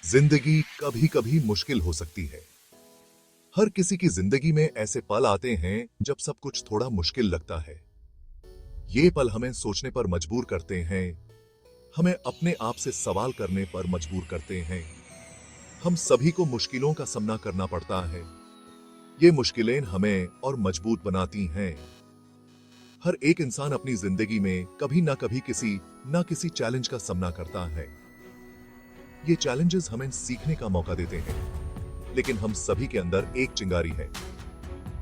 जिंदगी कभी कभी मुश्किल हो सकती है। हर किसी की जिंदगी में ऐसे पल आते हैं जब सब कुछ थोड़ा मुश्किल लगता है। ये पल हमें सोचने पर मजबूर करते हैं, हमें अपने आप से सवाल करने पर मजबूर करते हैं। हम सभी को मुश्किलों का सामना करना पड़ता है। ये मुश्किलें हमें और मजबूत बनाती हैं। हर एक इंसान अपनी जिंदगी में कभी ना कभी किसी ना किसी चैलेंज का सामना करता है। ये चैलेंजेस हमें सीखने का मौका देते हैं, लेकिन हम सभी के अंदर एक चिंगारी है।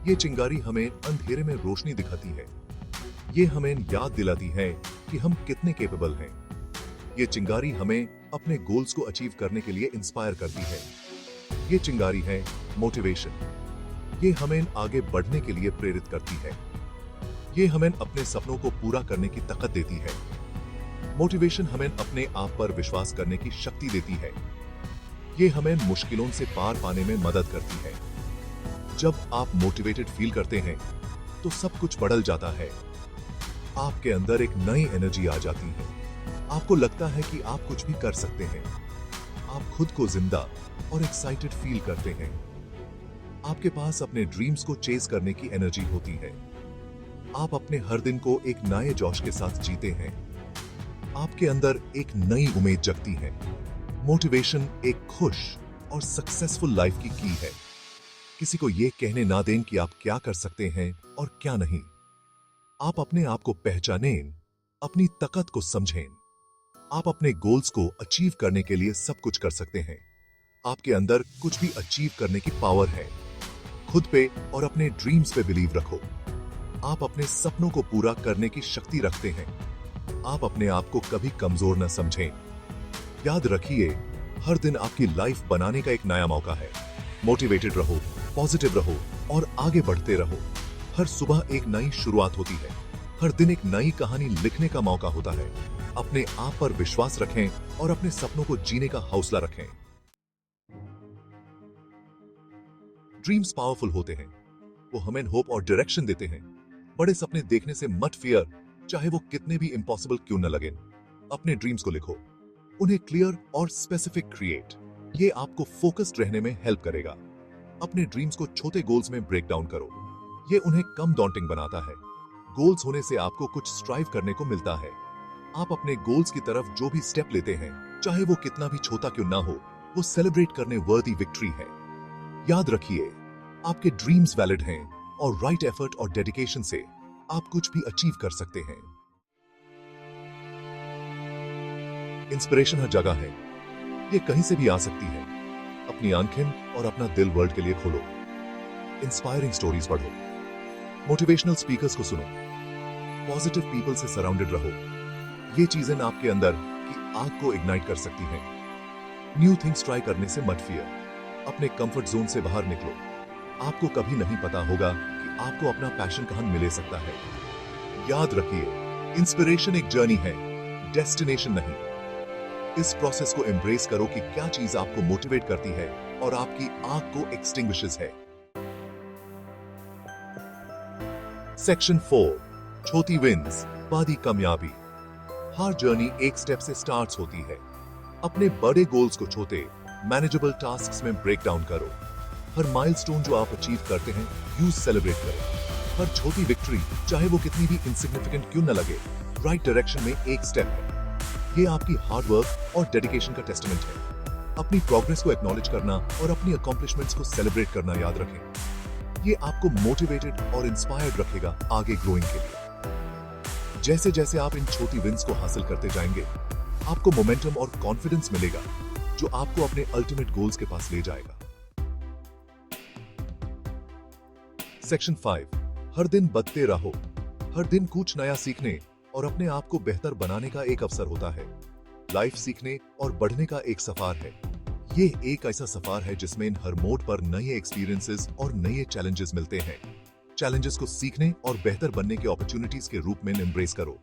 ये चिंगारी हमें अंधेरे में रोशनी दिखाती है। ये हमें याद दिलाती है कि हम कितने कैपेबल हैं। ये चिंगारी हमें अपने गोल्स को अचीव करने के लिए इंस्पायर करती है। ये चिंगारी है मोटिवेशन। ये हमें आगे बढ़ने के लिए प्रेरित करती है। ये हमें अपने सपनों को पूरा करने की ताकत देती है। मोटिवेशन हमें अपने आप पर विश्वास करने की शक्ति देती है। ये हमें मुश्किलों से पार पाने में मदद करती है। जब आप मोटिवेटेड फील करते हैं तो सब कुछ बदल जाता है। आपके अंदर एक नई एनर्जी आ जाती है। आपको लगता है कि आप कुछ भी कर सकते हैं। आप खुद को जिंदा और एक्साइटेड फील करते हैं। आपके पास अपने ड्रीम्स को चेस करने की एनर्जी होती है। आप अपने हर दिन को एक नए जोश के साथ जीते हैं। आपके अंदर एक नई उम्मीद जगती है। मोटिवेशन एक खुश और सक्सेसफुल लाइफ की है। किसी को यह कहने ना दें कि आप क्या कर सकते हैं और क्या नहीं। आप अपने आप को पहचानें, अपनी ताकत को समझें। आप अपने गोल्स को अचीव करने के लिए सब कुछ कर सकते हैं। आपके अंदर कुछ भी अचीव करने की पावर है। खुद पे और अपने ड्रीम्स पे बिलीव रखो। आप अपने सपनों को पूरा करने की शक्ति रखते हैं। आप अपने आप को कभी कमजोर न समझें। याद रखिए, हर दिन आपकी लाइफ बनाने का एक नया मौका है। मोटिवेटेड रहो, पॉजिटिव रहो और आगे बढ़ते रहो। हर सुबह एक नई शुरुआत होती है। हर दिन एक नई कहानी लिखने का मौका होता है। अपने आप पर विश्वास रखें और अपने सपनों को जीने का हौसला रखें। ड्रीम्स पावरफुल होते हैं। वो हमें होप और डायरेक्शन देते हैं। बड़े सपने देखने से मत फियर, चाहे वो कितने भी इम्पॉसिबल क्यों न लगे। अपने ड्रीम्स को लिखो, उन्हें क्लियर और स्पेसिफिक क्रिएट। ये आपको फोकस्ड रहने में हेल्प करेगा। अपने ड्रीम्स को छोटे गोल्स में ब्रेक डाउन करो। ये उन्हें कम डॉन्टिंग बनाता है। गोल्स होने से आपको कुछ स्ट्राइव करने को मिलता है। आप अपने गोल्स की तरफ जो भी स्टेप लेते हैं, चाहे वो कितना भी छोटा क्यों ना हो, वो सेलिब्रेट करने वर्दी विक्ट्री है। याद रखिए, आपके ड्रीम्स वैलिड हैं और राइट एफर्ट और डेडिकेशन से आप कुछ भी अचीव कर सकते हैं। इंस्पिरेशन हर जगह है। ये कहीं से भी आ सकती है। अपनी आंखें और अपना दिल वर्ल्ड के लिए खोलो। इंस्पायरिंग स्टोरीज पढ़ो। मोटिवेशनल स्पीकर्स को सुनो। पॉजिटिव पीपल से सराउंडेड रहो। ये चीजें आपके अंदर की आग को इग्नाइट कर सकती हैं। न्यू थिंग्स ट्राई करने से मत फियर। अपने कंफर्ट जोन से बाहर निकलो। आपको कभी नहीं पता होगा कि आपको अपना पैशन कहां मिल सकता है। याद रखिए, इंस्पिरेशन एक जर्नी है, डेस्टिनेशन नहीं। इस प्रोसेस को एम्ब्रेस करो कि क्या चीज आपको मोटिवेट करती है और आपकी आग को एक्सटिंग्विशेस है। सेक्शन 4, छोटी विंस, बड़ी कामयाबी। हर जर्नी एक स्टेप से स्टार्ट्स होती है। अपने बड़े गोल्स को छोटे मैनेजेबल टास्क्स में ब्रेक डाउन करो। हर माइलस्टोन जो आप अचीव करते हैं, यूज सेलिब्रेट करो। हर छोटी विक्ट्री, चाहे वो कितनी भी इनसिग्निफिकेंट क्यों न लगे, राइट डायरेक्शन में एक स्टेप है। ये आपकी हार्ड वर्क और डेडिकेशन का टेस्टमेंट है। अपनी प्रोग्रेस को एक्नॉलेज करना और अपनी अकॉम्प्लिशमेंट्स को सेलिब्रेट करना याद रखें। ये आपको मोटिवेटेड और इंस्पायर्ड रखेगा आगे ग्रोइंग के लिए। जैसे जैसे आप इन छोटी विंस को हासिल करते जाएंगे, आपको मोमेंटम और कॉन्फिडेंस मिलेगा, जो आपको अपने अल्टीमेट गोल्स के पास ले जाएगा। सेक्शन 5, हर दिन बढ़ते रहो। हर दिन कुछ नया सीखने और अपने आप को बेहतर बनाने का एक अवसर होता है। लाइफ सीखने और बढ़ने का एक सफर है। ये एक ऐसा सफर है जिसमें हर मोड़ पर नए एक्सपीरियंसेस और नए चैलेंजेस मिलते हैं। चैलेंजेस को सीखने और बेहतर बनने के अपॉर्चुनिटीज के रूप में एम्ब्रेस करो।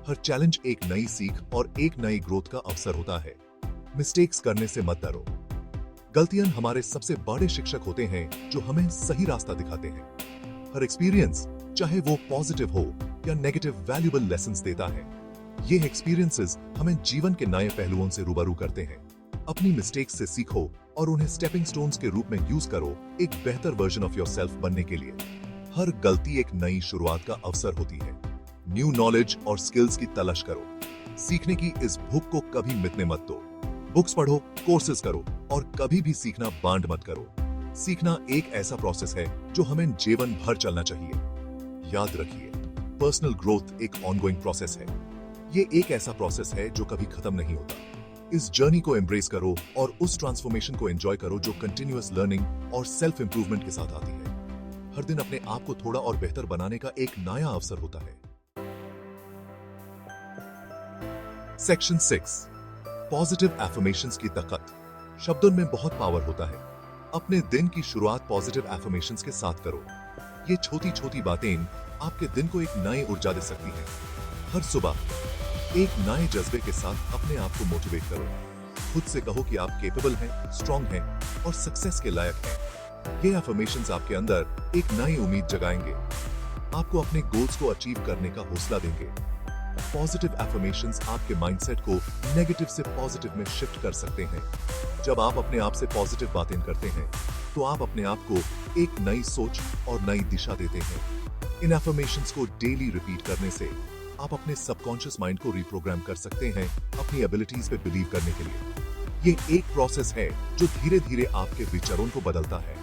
हर चैलेंज एक नई सीख और एक नई ग्रोथ का अवसर होता है। मिस्टेक्स करने से मत डरो। गलतियां हमारे सबसे बड़े शिक्षक होते हैं, जो हमें सही रास्ता दिखाते हैं। हर एक्सपीरियंस, चाहे वो पॉजिटिव हो या नेगेटिव, वैल्यूएबल लेसन्स देता है। ये एक्सपीरियंसेस हमें जीवन के नए पहलुओं से रूबरू करते हैं। अपनी मिस्टेक्स से सीखो और उन्हें स्टेपिंग स्टोन्स के रूप में यूज करो एक बेहतर वर्जन ऑफ योरसेल्फ बनने के लिए। हर गलती एक नई शुरुआत का अवसर होती है। न्यू नॉलेज और स्किल्स की तलाश करो। सीखने की इस भूख को कभी मिटने मत दो। बुक्स पढ़ो, कोर्सेज करो और कभी भी सीखना बांट मत करो। सीखना एक ऐसा प्रोसेस है जो हमें जीवन भर चलना चाहिए। याद रखिए, पर्सनल ग्रोथ एक ऑनगोइंग प्रोसेस है। ये एक ऐसा प्रोसेस है जो कभी खत्म नहीं होता। इस जर्नी को एम्ब्रेस करो और उस ट्रांसफॉर्मेशन को एंजॉय करो जो कंटिन्यूअस लर्निंग और सेल्फ इंप्रूवमेंट के साथ आती है। हर दिन अपने आप को थोड़ा और बेहतर बनाने का एक नया अवसर होता है। सेक्शन 6, पॉजिटिव एफर्मेशंस की ताकत। शब्दों में बहुत पावर होता है। अपने दिन की शुरुआत पॉजिटिव एफर्मेशंस के साथ करो। ये छोटी छोटी बातें आपके दिन को एक नई ऊर्जा दे सकती हैं। हर सुबह एक नए जज्बे के साथ अपने आप को मोटिवेट करो। खुद से कहो कि आप केपेबल हैं, स्ट्रॉन्ग हैं और सक्सेस के लायक हैं। ये अफर्मेशंस आपके अंदर एक नई उम्मीद जगाएंगे, आपको अपने गोल्स को अचीव करने का हौसला देंगे। पॉजिटिव अफर्मेशंस आपके माइंडसेट को नेगेटिव से पॉजिटिव में शिफ्ट कर सकते हैं। जब आप अपने आप से पॉजिटिव बातें करते हैं तो आप अपने आप को एक नई सोच और नई दिशा देते हैं। इन अफर्मेशंस को डेली रिपीट करने से आप अपने सबकॉन्शियस माइंड को रिप्रोग्राम कर सकते हैं अपनी एबिलिटीज पे बिलीव करने के लिए। ये एक प्रोसेस है जो धीरे धीरे आपके विचारों को बदलता है।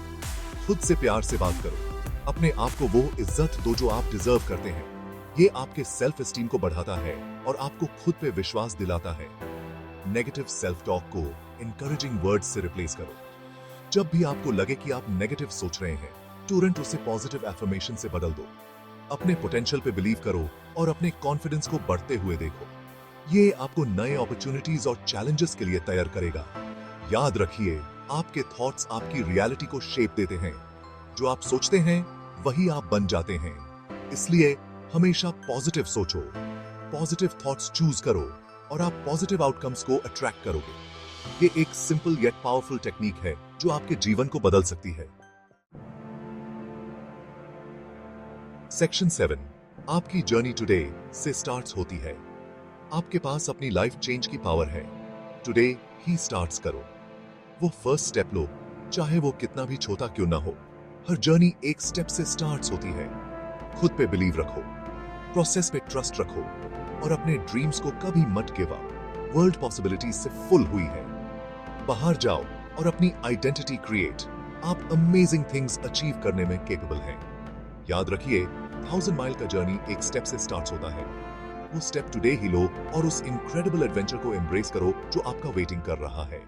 खुद से प्यार से बात करो। अपने आप को वो इज्जत दो जो आप डिजर्व करते हैं। ये आपके सेल्फ एस्टीम को बढ़ाता है और आपको खुद पे विश्वास दिलाता है। नेगेटिव सेल्फ टॉक को इंकरेजिंग वर्ड्स से रिप्लेस करो। जब भी आपको लगे कि आप नेगेटिव सोच रहे हैं, तुरंत उसे पॉजिटिव एफर्मेशन से बदल दो। अपने पोटेंशियल पे बिलीव करो और अपने कॉन्फिडेंस को बढ़ते हुए देखो। ये आपको नए अपॉर्चुनिटीज और चैलेंजेस के लिए तैयार करेगा। याद रखिए, आपके थॉट्स आपकी रियलिटी को शेप देते हैं। जो आप सोचते हैं वही आप बन जाते हैं। इसलिए हमेशा पॉजिटिव सोचो, पॉजिटिव थॉट्स चूज करो और आप पॉजिटिव आउटकम्स को अट्रैक्ट करोगे। ये एक सिंपल येट पावरफुल टेक्निक है जो आपके जीवन को बदल सकती है। सेक्शन 7, आपकी जर्नी टुडे से स्टार्ट्स होती है। आपके पास अपनी लाइफ चेंज की पावर है। टुडे ही स्टार्ट्स करो। वो फर्स्ट स्टेप लो, चाहे वो कितना भी छोटा क्यों ना हो। हर जर्नी एक स्टेप से स्टार्ट्स होती है। खुद पे बिलीव रखो, प्रोसेस पे ट्रस्ट रखो और अपने ड्रीम्स को कभी मत गिव अप। वर्ल्ड पॉसिबिलिटीज से फुल हुई है। बाहर जाओ और अपनी आइडेंटिटी क्रिएट। आप अमेजिंग थिंग्स अचीव करने में केपेबल हैं। याद रखिए, 1000 माइल का जर्नी एक स्टेप से स्टार्ट होता है। वो स्टेप टुडे ही लो और उस इनक्रेडिबल एडवेंचर को एम्ब्रेस करो जो आपका वेटिंग कर रहा है।